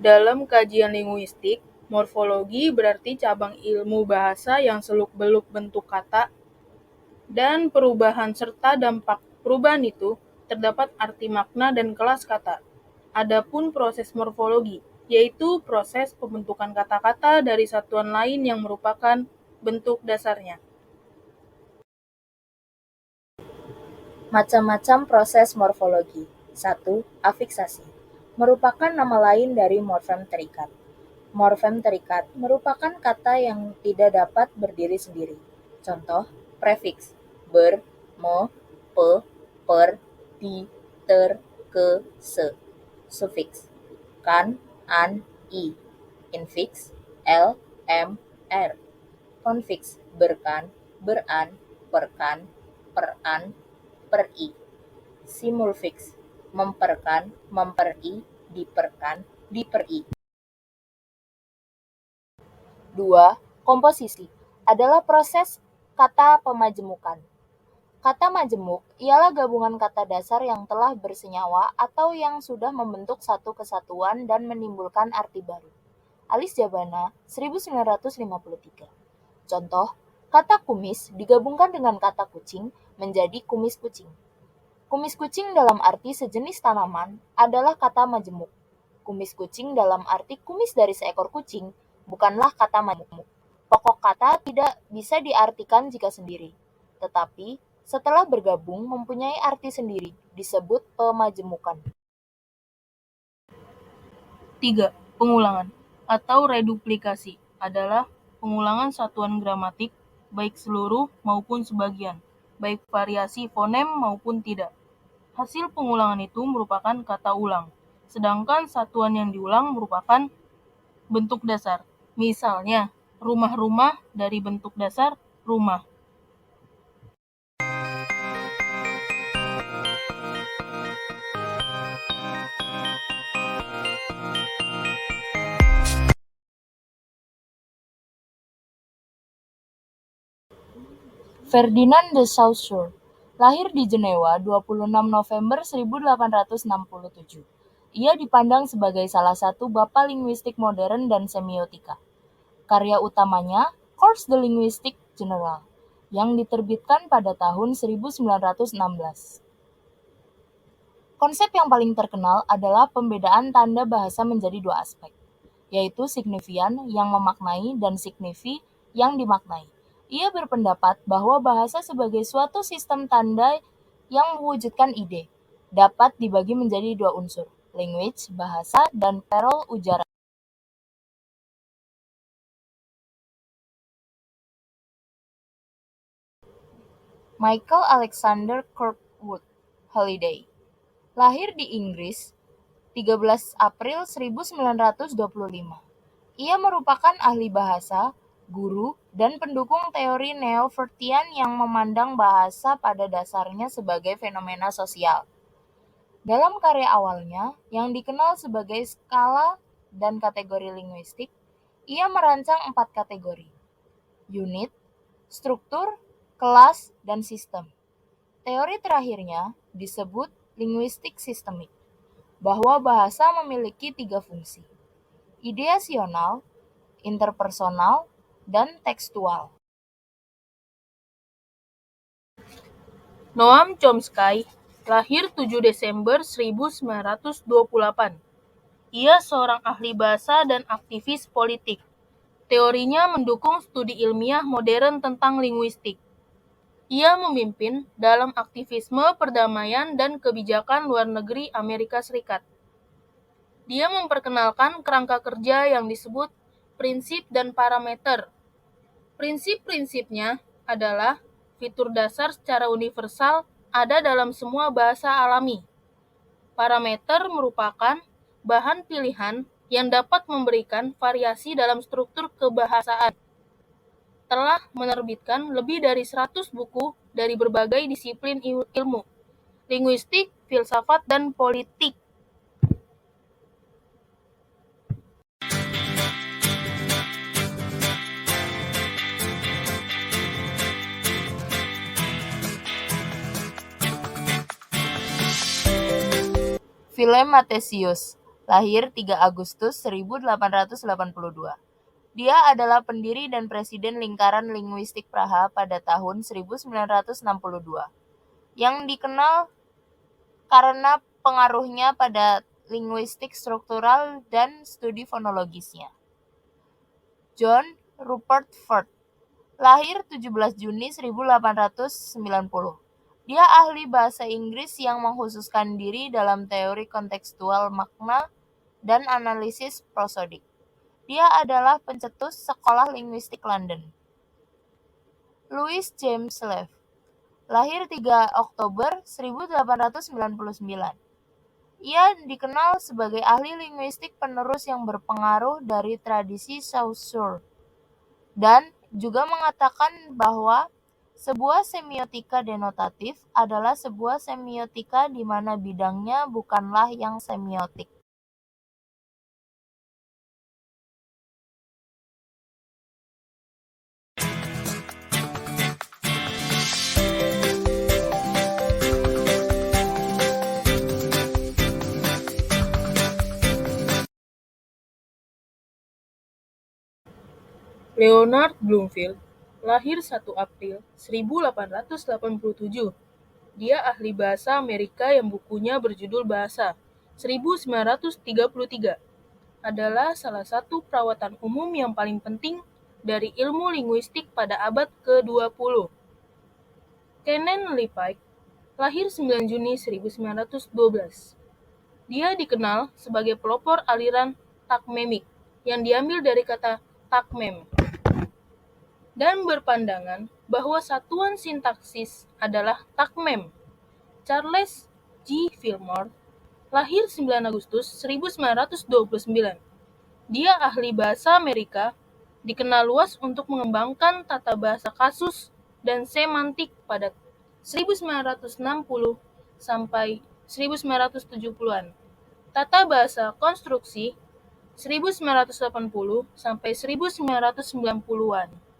Dalam kajian linguistik, morfologi berarti cabang ilmu bahasa yang seluk-beluk bentuk kata dan perubahan serta dampak perubahan itu terdapat arti makna dan kelas kata. Adapun proses morfologi, yaitu proses pembentukan kata-kata dari satuan lain yang merupakan bentuk dasarnya. Macam-macam proses morfologi. 1. Afiksasi. Merupakan nama lain dari morfem terikat. Morfem terikat merupakan kata yang tidak dapat berdiri sendiri. Contoh, prefiks, ber, me, pe, per, di, ter, ke, se. Sufiks, kan, an, i. Infiks, l, m, r. Konfiks, berkan, beran, perkan, peran, peri. Simulfiks, memperkan, memperi, diperkan, diperi. 2. Komposisi adalah proses kata pemajemukan. Kata majemuk ialah gabungan kata dasar yang telah bersenyawa atau yang sudah membentuk satu kesatuan dan menimbulkan arti baru. Alice Jabana, 1953. Contoh, kata kumis digabungkan dengan kata kucing menjadi kumis kucing. Kumis kucing dalam arti sejenis tanaman adalah kata majemuk. Kumis kucing dalam arti kumis dari seekor kucing bukanlah kata majemuk. Pokok kata tidak bisa diartikan jika sendiri, tetapi setelah bergabung mempunyai arti sendiri, disebut pemajemukan. 3. Pengulangan atau reduplikasi adalah pengulangan satuan gramatik baik seluruh maupun sebagian, baik variasi fonem maupun tidak. Hasil pengulangan itu merupakan kata ulang, sedangkan satuan yang diulang merupakan bentuk dasar. Misalnya, rumah-rumah dari bentuk dasar rumah. Ferdinand de Saussure lahir di Jenewa 26 November 1867. Ia dipandang sebagai salah satu bapa linguistik modern dan semiotika. Karya utamanya, Cours de Linguistique Générale, yang diterbitkan pada tahun 1916. Konsep yang paling terkenal adalah pembedaan tanda bahasa menjadi dua aspek, yaitu signifian yang memaknai dan signifi yang dimaknai. Ia berpendapat bahwa bahasa sebagai suatu sistem tanda yang mewujudkan ide, dapat dibagi menjadi dua unsur, language, bahasa, dan parole, ujaran. Michael Alexander Kirkwood Holiday lahir di Inggris 13 April 1925. Ia merupakan ahli bahasa, guru, dan pendukung teori Neo-Vertian yang memandang bahasa pada dasarnya sebagai fenomena sosial. Dalam karya awalnya, yang dikenal sebagai skala dan kategori linguistik, ia merancang 4 kategori: unit, struktur, kelas, dan sistem. Teori terakhirnya disebut linguistik sistemik, bahwa bahasa memiliki 3 fungsi: ideasional, interpersonal, dan tekstual. Noam Chomsky lahir 7 Desember 1928. Ia seorang ahli bahasa dan aktivis politik. Teorinya mendukung studi ilmiah modern tentang linguistik. Ia memimpin dalam aktivisme perdamaian dan kebijakan luar negeri Amerika Serikat. Dia memperkenalkan kerangka kerja yang disebut prinsip dan parameter. Prinsip-prinsipnya adalah fitur dasar secara universal ada dalam semua bahasa alami. Parameter merupakan bahan pilihan yang dapat memberikan variasi dalam struktur kebahasaan. Telah menerbitkan lebih dari 100 buku dari berbagai disiplin ilmu, linguistik, filsafat, dan politik. Willem Mathesius lahir 3 Agustus 1882. Dia adalah pendiri dan presiden Lingkaran Linguistik Praha pada tahun 1962, yang dikenal karena pengaruhnya pada linguistik struktural dan studi fonologisnya. John Rupert Ford, lahir 17 Juni 1890. Dia ahli bahasa Inggris yang mengkhususkan diri dalam teori kontekstual makna dan analisis prosodik. Dia adalah pencetus Sekolah Linguistik London. Louis James Leaf, lahir 3 Oktober 1899. Ia dikenal sebagai ahli linguistik penerus yang berpengaruh dari tradisi Saussure, dan juga mengatakan bahwa sebuah semiotika denotatif adalah sebuah semiotika di mana bidangnya bukanlah yang semiotik. Leonard Bloomfield, lahir 1 April 1887. Dia ahli bahasa Amerika yang bukunya berjudul Bahasa 1933. Adalah salah satu perawatan umum yang paling penting dari ilmu linguistik pada abad ke-20. Kenen Lipike, lahir 9 Juni 1912. Dia dikenal sebagai pelopor aliran takmemik yang diambil dari kata takmem, dan berpandangan bahwa satuan sintaksis adalah takmem. Charles G. Fillmore, lahir 9 Agustus 1929. Dia ahli bahasa Amerika, dikenal luas untuk mengembangkan tata bahasa kasus dan semantik pada 1960 sampai 1970-an. Tata bahasa konstruksi 1980 sampai 1990-an.